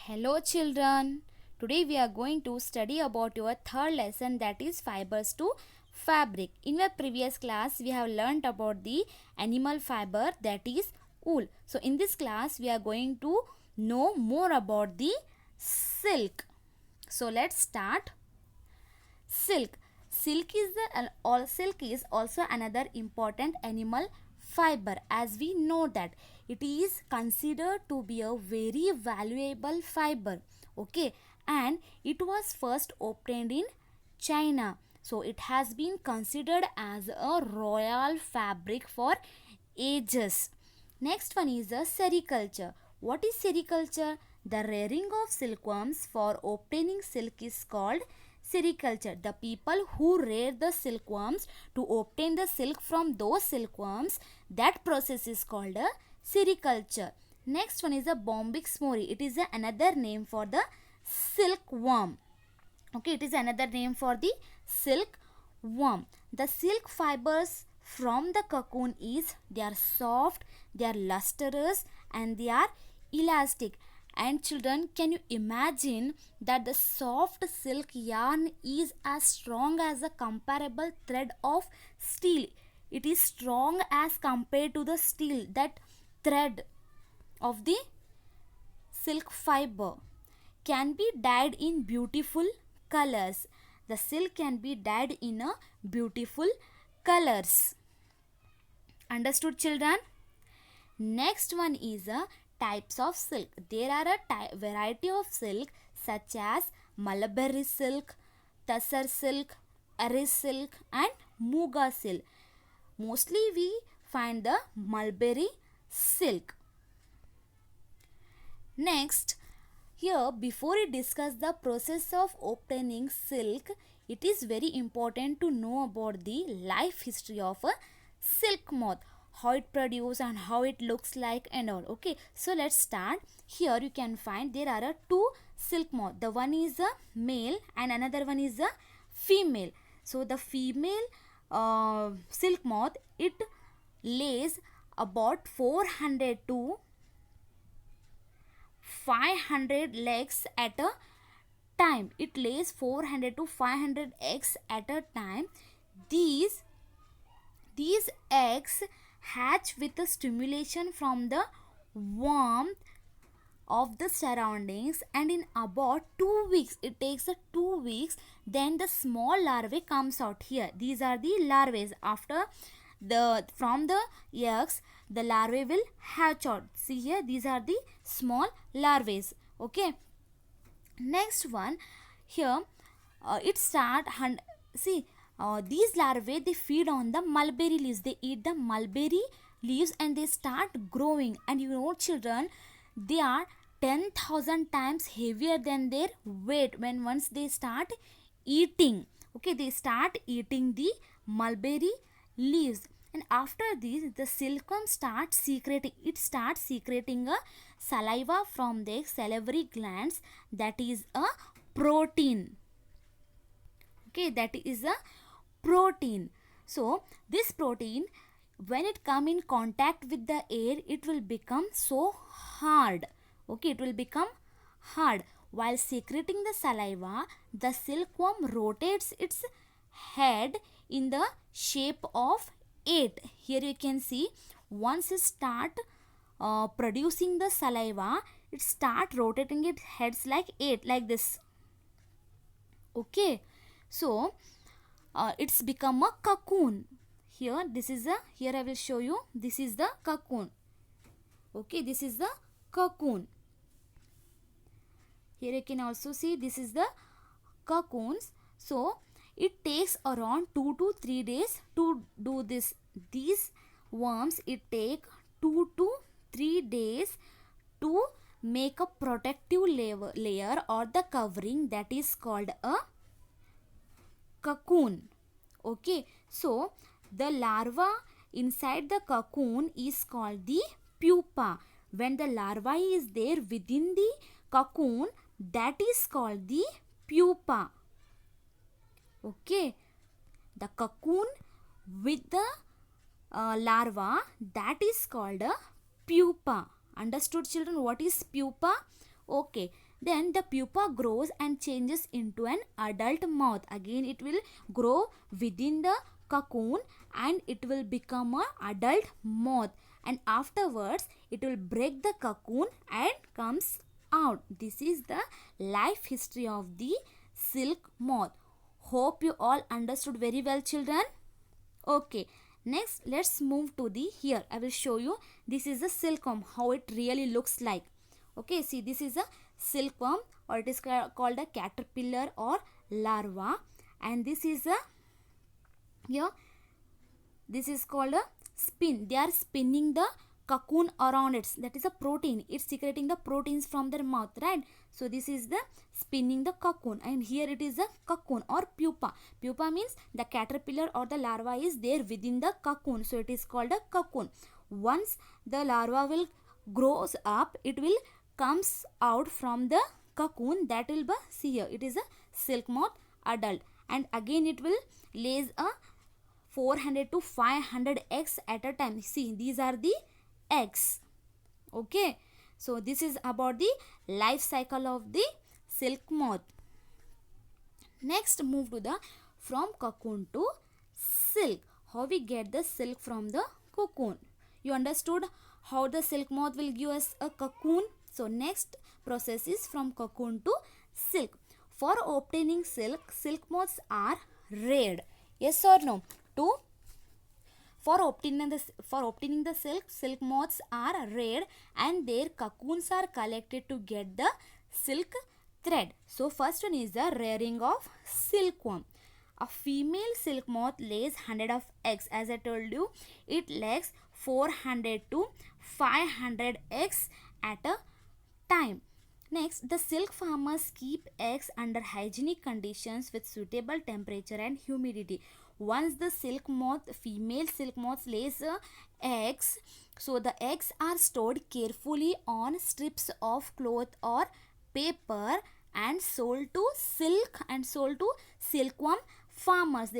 Hello children. Today we are going to study about your third lesson, that is fibers to fabric. In our previous class we have learnt about the animal fiber, that is wool. So in this class we are going to know more about the silk. So let's start. Silk. Silk is also another important animal fiber, as we know that it is considered to be a very valuable fiber. Okay, and it was first obtained in China. So it has been considered as a royal fabric for ages. Next one is the sericulture. What is sericulture? The rearing of silkworms for obtaining silk is called sericulture. The people who rear the silkworms to obtain the silk from those silkworms, that process is called a sericulture. Next one is the Bombyx mori. It is another name for the silkworm. Okay, it is another name for the silkworm. The silk fibers from the cocoon they are soft, they are lustrous, and they are elastic. And children, can you imagine that the soft silk yarn is as strong as a comparable thread of steel? It is strong as compared to the steel, that thread of the silk fiber can be dyed in beautiful colors. The silk can be dyed in a beautiful colors. Understood children? Next one is a types of silk. There are a variety of silk such as mulberry silk, tussar silk, aris silk and muga silk. Mostly we find the mulberry silk. Next, here before we discuss the process of obtaining silk, it is very important to know about the life history of a silk moth, how it produces and how it looks like and all. Okay, so let's start. Here you can find there are two silk moth. The one is a male and another one is a female. So the female silk moth, it lays about 400 to 500 eggs at a time. It lays 400 to 500 eggs at a time. These eggs hatch with the stimulation from the warmth of the surroundings, and in about 2 weeks, it takes 2 weeks, then the small larvae comes out. Here these are the larvae. After from the eggs, the larvae will hatch out. See here, these are the small larvae. Okay, next one. Here it start see, these larvae, they feed on the mulberry leaves. They eat the mulberry leaves and they start growing. And you know children, they are 10,000 times heavier than their weight when once they start eating. Okay, they start eating the mulberry leaves. And after this, the silkworm starts secreting. It starts secreting a saliva from their salivary glands, that is a protein. Okay, that is a protein. So this protein, when it come in contact with the air, it will become so hard. Okay, it will become hard. While secreting the saliva, the silkworm rotates its head in the shape of 8. Here you can see, once it start producing the saliva, it start rotating its heads like 8, like this. Okay, so it's become a cocoon. Here I will show you, this is the cocoon. Okay, this is the cocoon. Here you can also see, this is the cocoons. So it takes around 2 to 3 days to do this. These worms, it take 2 to 3 days to make a protective layer or the covering, that is called a cocoon. Okay, so the larva inside the cocoon is called the pupa. When the larva is there within the cocoon, that is called the pupa. Okay, the cocoon with the larva, that is called a pupa. Understood children, what is pupa? Okay, Then the pupa grows and changes into an adult moth. Again it will grow within the cocoon and it will become a adult moth, and afterwards it will break the cocoon and comes out. This is the life history of the silk moth. Hope you all understood very well, children. Okay, next let's move to the here. I will show you, this is a silkworm, how it really looks like. Okay, see, this is a silkworm, or it is called a caterpillar or larva, and this is a here, this is called a spin. They are spinning the cocoon around it. That is a protein. It's secreting the proteins from their mouth, right? So this is the spinning the cocoon, and here it is a cocoon or pupa. Pupa means the caterpillar or the larva is there within the cocoon, so it is called a cocoon. Once the larva will grows up, it will comes out from the cocoon. That will be, see here, it is a silk moth adult, and again it will lays a 400 to 500 eggs at a time. See, these are the eggs. Okay, so this is about the life cycle of the silk moth. Next, move to the from cocoon to silk. How we get the silk from the cocoon? You understood how the silk moth will give us a cocoon? So next process is from cocoon to silk. For obtaining silk, silk moths are reared. Yes or no? For obtaining the silk moths are reared and their cocoons are collected to get the silk thread. So first one is the rearing of silkworm. A female silk moth lays 100 of eggs. As I told you, it lays 400 to 500 eggs at a time. Next, the silk farmers keep eggs under hygienic conditions with suitable temperature and humidity. Once the female silk moth lays eggs, so the eggs are stored carefully on strips of cloth or paper and sold to silkworm farmers.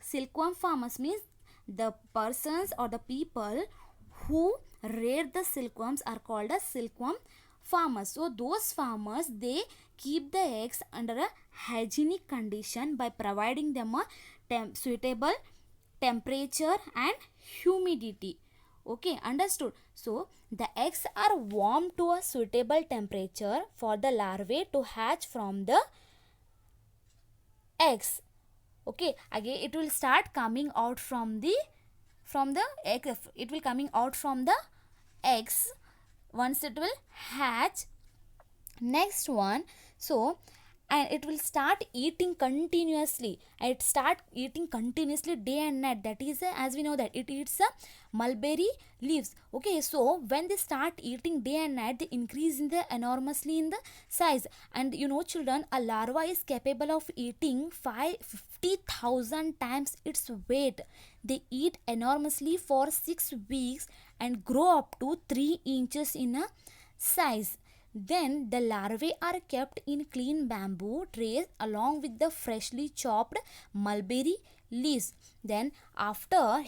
Silkworm farmers means the persons or the people who rear the silkworms are called as silkworm farmers. So those farmers, they keep the eggs under a hygienic condition by providing them a suitable temperature and humidity. Okay, understood? So the eggs are warmed to a suitable temperature for the larvae to hatch from the eggs. Okay, again it will start coming out from the egg. It will coming out from the eggs once it will hatch. Next one, so and it will start eating continuously. It start eating continuously day and night. That is as we know that it eats mulberry leaves. Okay, so when they start eating day and night, they increase enormously in the size. And you know, children, a larva is capable of eating 50,000 times its weight. They eat enormously for 6 weeks and grow up to 3 inches in a size. Then the larvae are kept in clean bamboo trays along with the freshly chopped mulberry leaves. Then after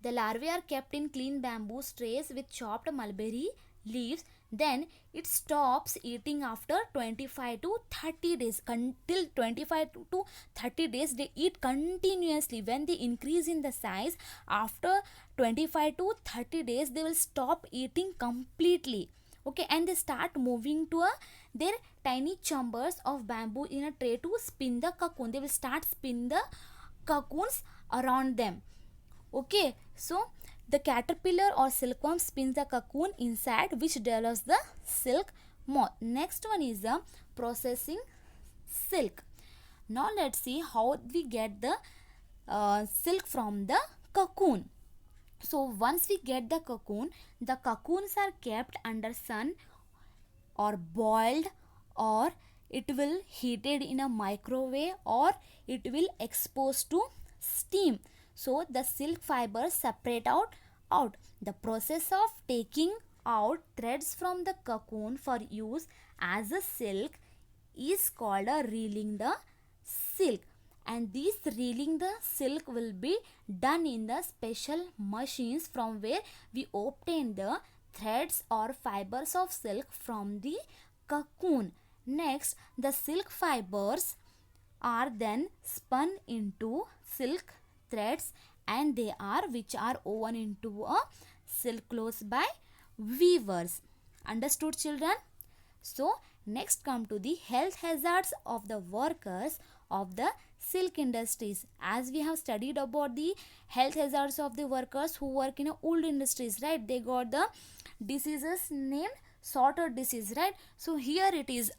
the larvae are kept in clean bamboo trays with chopped mulberry leaves, then it stops eating after 25 to 30 days. Until 25 to 30 days they eat continuously. When they increase in the size, after 25 to 30 days they will stop eating completely. Okay, and they start moving to their tiny chambers of bamboo in a tray to spin the cocoon. They will start spin the cocoons around them. Okay, so the caterpillar or silkworm spins the cocoon inside, which develops the silk moth. Next one is the processing silk. Now let's see how we get the silk from the cocoon. So once we get the cocoons are kept under sun or boiled, or it will heated in a microwave, or it will exposed to steam. So the silk fibers separate out. The process of taking out threads from the cocoon for use as a silk is called a reeling the silk. And this reeling the silk will be done in the special machines from where we obtain the threads or fibers of silk from the cocoon. Next, the silk fibers are then spun into silk threads, and they are which are woven into a silk clothes by weavers. Understood, children? So next come to the health hazards of the workers of the silk industries. As we have studied about the health hazards of the workers who work in a wool industries, right? They got the diseases named sorter disease, right? So here it is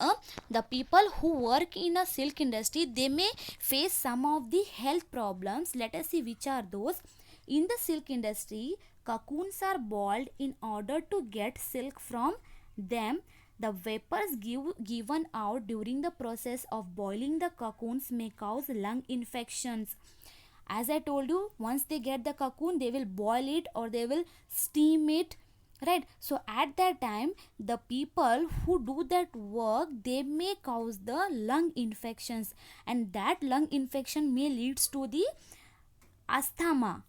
the people who work in a silk industry, they may face some of the health problems. Let us see which are those. In the silk industry, cocoons are boiled in order to get silk from them. The vapors given out during the process of boiling the cocoons may cause lung infections. As I told you, once they get the cocoon, they will boil it or they will steam it, right? So at that time, the people who do that work, they may cause the lung infections, and that lung infection may leads to the asthma.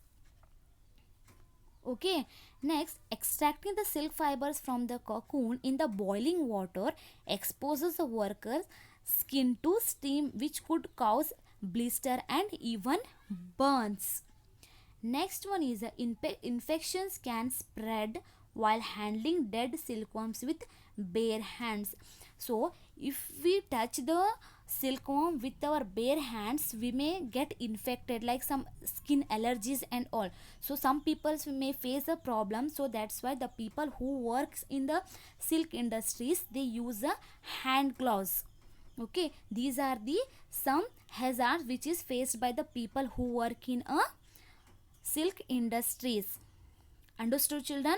Okay, next, extracting the silk fibers from the cocoon in the boiling water exposes the worker's skin to steam, which could cause blister and even burns. Next one is infections can spread while handling dead silkworms with bare hands. So if we touch the silkworm with our bare hands, we may get infected, like some skin allergies and all. So some people may face a problem. So that's why the people who works in the silk industries, they use a hand gloves. Okay, these are the some hazards which is faced by the people who work in a silk industries. Understood, children?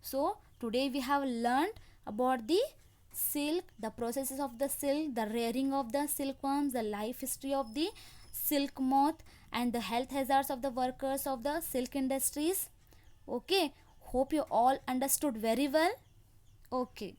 So today we have learned about the silk, the processes of the silk, the rearing of the silkworms, the life history of the silk moth, and the health hazards of the workers of the silk industries. Okay, hope you all understood very well. Okay.